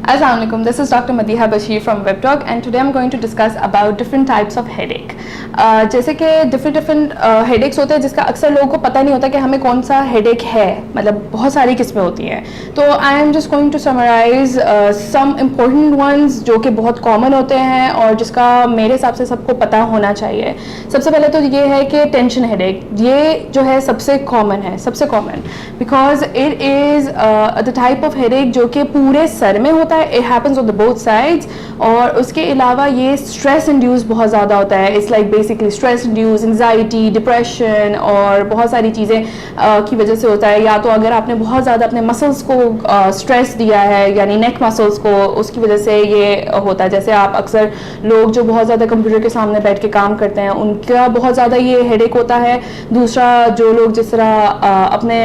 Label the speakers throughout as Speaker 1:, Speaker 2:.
Speaker 1: Assalamualaikum. This is Dr. Madiha Bashir from WebTalk, and today I'm going to discuss about different types of headache. जैसे कि different headaches होते हैं जिसका अक्सर लोगों को पता नहीं होता कि हमें कौन सा headache है, मतलब बहुत सारी किस्में होती हैं. तो I am just going to summarize some important ones जो कि बहुत common होते हैं और जिसका मेरे हिसाब से सबको पता होना चाहिए. सबसे पहले तो ये है कि tension headache, ये जो है सबसे common है, सबसे common, because it is the type of headache जो कि पूरे सर में होता है. It happens on the both sides. और उसके अलावा ये stress induced बहुत ज़्यादा होता है. It's like basically stress induced, anxiety, depression और बहुत सारी चीज़ें की वजह से होता है. या तो अगर आपने बहुत ज़्यादा अपने मसल्स को स्ट्रेस दिया है, यानी नेक मसल्स को, उसकी वजह से ये होता है. जैसे आप अक्सर लोग जो बहुत ज़्यादा कंप्यूटर के सामने बैठ के काम करते हैं उनका बहुत ज़्यादा ये हेडेक होता है. दूसरा, जो लोग जिस तरह अपने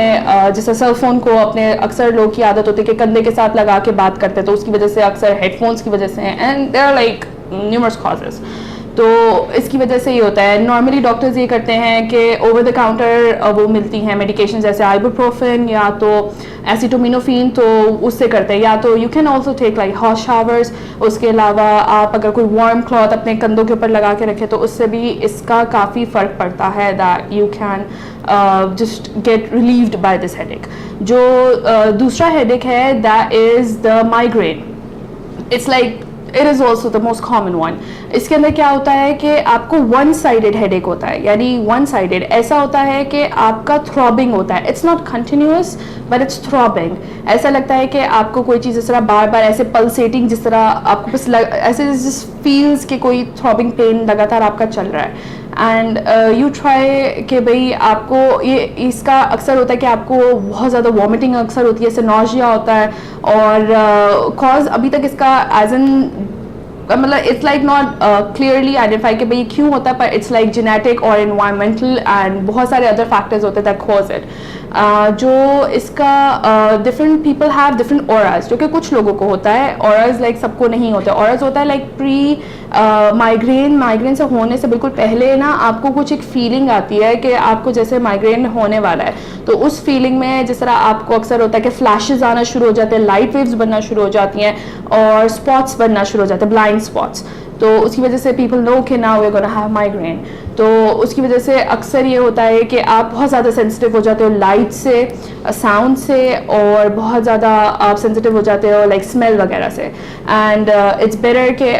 Speaker 1: जैसे सेल फोन को अपने अक्सर लोग की आदत होती है कि कंधे के साथ लगा के बात करते हैं, तो उसकी वजह से अक्सर हेडफोन्स की वजह से हैं. And there are like numerous causes. तो इसकी वजह से ये होता है. नॉर्मली डॉक्टर्स ये करते हैं कि ओवर द काउंटर वो मिलती हैं मेडिकेशन जैसे आइबुप्रोफेन या तो एसिटोमिनोफेन, तो उससे करते हैं. या तो you can also take like hot showers. उसके अलावा आप अगर कोई वार्म क्लॉथ अपने कंधों के ऊपर लगा के रखें तो उससे भी इसका काफ़ी फ़र्क पड़ता है. That you can just get relieved by this headache. जो दूसरा हेडेक है that is the migraine. It's like it is also the most common one. इसके अंदर क्या होता है कि आपको वन साइडेड हेडेक होता है, यानी वन साइडेड ऐसा होता है कि आपका थ्रॉबिंग होता है. It's not continuous but it's throbbing. ऐसा लगता है कि आपको कोई चीज़ इस तरह बार बार ऐसे पल्सेटिंग, जिस तरह आपको बस ऐसे फील्स कि कोई थ्रॉबिंग पेन लगातार आपका चल रहा है. एंड यू ट्राई कि भाई आपको ये इसका अक्सर होता है कि आपको बहुत ज़्यादा वॉमिटिंग अक्सर होती है, इससे नॉजिया होता है. और कॉज अभी तक इसका एज एन मतलब it's like not clearly identify कि भाई क्यों होता है, पर इट्स लाइक जेनेटिक और इन्वायरमेंटल एंड बहुत सारे अदर फैक्टर्स होते हैं दैट कॉज इट. जो इसका डिफरेंट पीपल हैव डिफरेंट ऑराज, जो कि कुछ लोगों को होता है. ऑराज लाइक सबको नहीं होते. ऑराज होता है लाइक प्री माइग्रेन से होने से बिल्कुल पहले ना आपको कुछ एक फीलिंग आती है कि आपको जैसे माइग्रेन होने वाला है. तो उस फीलिंग में जिस तरह आपको अक्सर होता है कि फ्लैशेस आना शुरू हो जाते हैं, लाइट वेव्स बनना शुरू हो जाती हैं और स्पॉट्स बनना शुरू हो जाते हैं, ब्लाइंड स्पॉट्स. तो उसकी वजह से पीपल नो कि now we are gonna have migraine. तो उसकी वजह से अक्सर ये होता है कि आप बहुत ज़्यादा सेंसिटिव हो जाते हो लाइट से, साउंड से, और बहुत ज़्यादा आप सेंसिटिव हो जाते हो लाइक स्मेल वगैरह से. एंड इट्स बेटर कि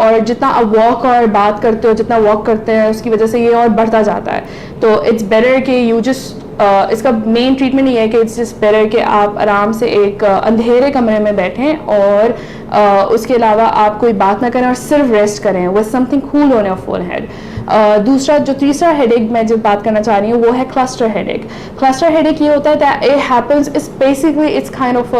Speaker 1: और जितना आप वॉक और बात करते हो, जितना वॉक करते हैं उसकी वजह से ये और बढ़ता जाता है. तो इट्स बेटर कि यू जस्ट इसका मेन ट्रीटमेंट ये है कि इट्स जस्ट बेटर कि आप आराम से एक अंधेरे कमरे में बैठें और उसके अलावा आप कोई बात ना करें और सिर्फ रेस्ट करें with something cool on your forehead. दूसरा, जो तीसरा हेडेक मैं जो बात करना चाह रही हूँ वो है क्लस्टर हेडेक. क्लस्टर हेडेक ये होता है that it happens, it's basically it's kind of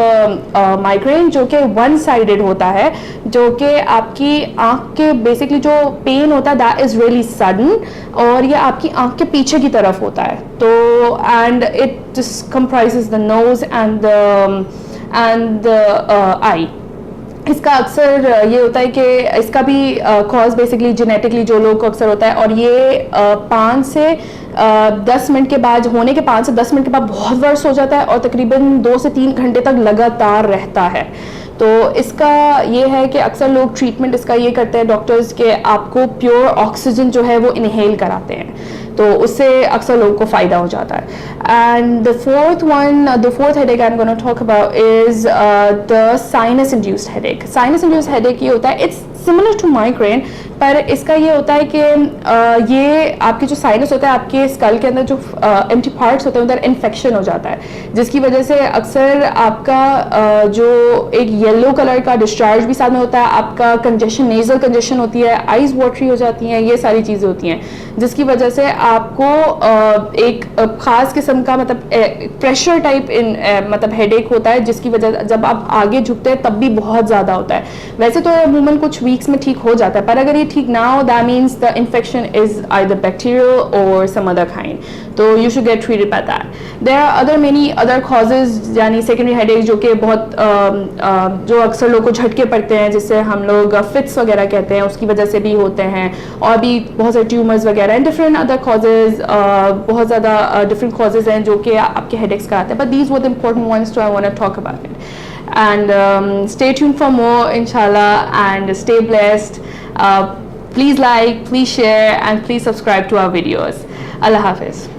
Speaker 1: migraine जो कि वन साइडेड होता है, जो कि आपकी आँख के बेसिकली जो पेन होता है दैट इज़ रियली सडन, और ये आपकी आँख के पीछे की तरफ होता है. तो and it just comprises the nose and the eye. इसका अक्सर ये होता है कि इसका भी कॉज बेसिकली जेनेटिकली जो लोग को अक्सर होता है, और ये 5 से 10 मिनट के बाद होने के 5 से 10 मिनट के बाद बहुत वर्स हो जाता है और तकरीबन 2 से 3 घंटे तक लगातार रहता है. तो इसका ये है कि अक्सर लोग ट्रीटमेंट इसका ये करते हैं डॉक्टर्स के आपको प्योर ऑक्सीजन जो है वो इनहेल कराते हैं, तो उससे अक्सर लोगों को फ़ायदा हो जाता है. And the fourth headache I am gonna talk about is the sinus induced headache. Sinus induced headache ये होता है, इट्स सिमिलर टू माइग्रेन, पर इसका ये होता है कि ये आपकी जो साइनस होता है, आपके स्कल के अंदर जो एम्प्टी पार्ट्स होते हैं उधर इन्फेक्शन हो जाता है, जिसकी वजह से अक्सर आपका जो एक येलो कलर का डिस्चार्ज भी साथ में होता है, आपका कंजेशन, नेजल कंजेशन होती है, आइज वाटरी हो जाती हैं, ये सारी चीज़ें होती हैं, जिसकी वजह से आपको एक ख़ास किस्म का मतलब प्रेशर टाइप मतलब हेडेक होता है, जिसकी वजह जब आप आगे झुकते हैं तब भी बहुत ज़्यादा होता है. वैसे तो अमूमन कुछ वीक्स में ठीक हो जाता है, पर अगर ये ठीक ना हो that means the infection is either bacterial और सम अदर काइंड, तो you should get treated by that. There are other many other causes, यानी सेकेंडरी हेडेक जो कि बहुत जो अक्सर लोगों को झटके पड़ते हैं, जिससे हम लोग फिट्स वगैरह कहते हैं, उसकी वजह से भी होते हैं, और भी बहुत सारे ट्यूमर्स वगैरह एंड डिफरेंट अदर कॉजेज, बहुत ज़्यादा डिफरेंट कॉजेज हैं जो कि आपके हेडेक्स का आते हैं, but these were the important ones to I want to talk about it. and stay tuned for more, inshallah, and stay blessed. Please like, please share, and please subscribe to our videos. Allah Hafiz.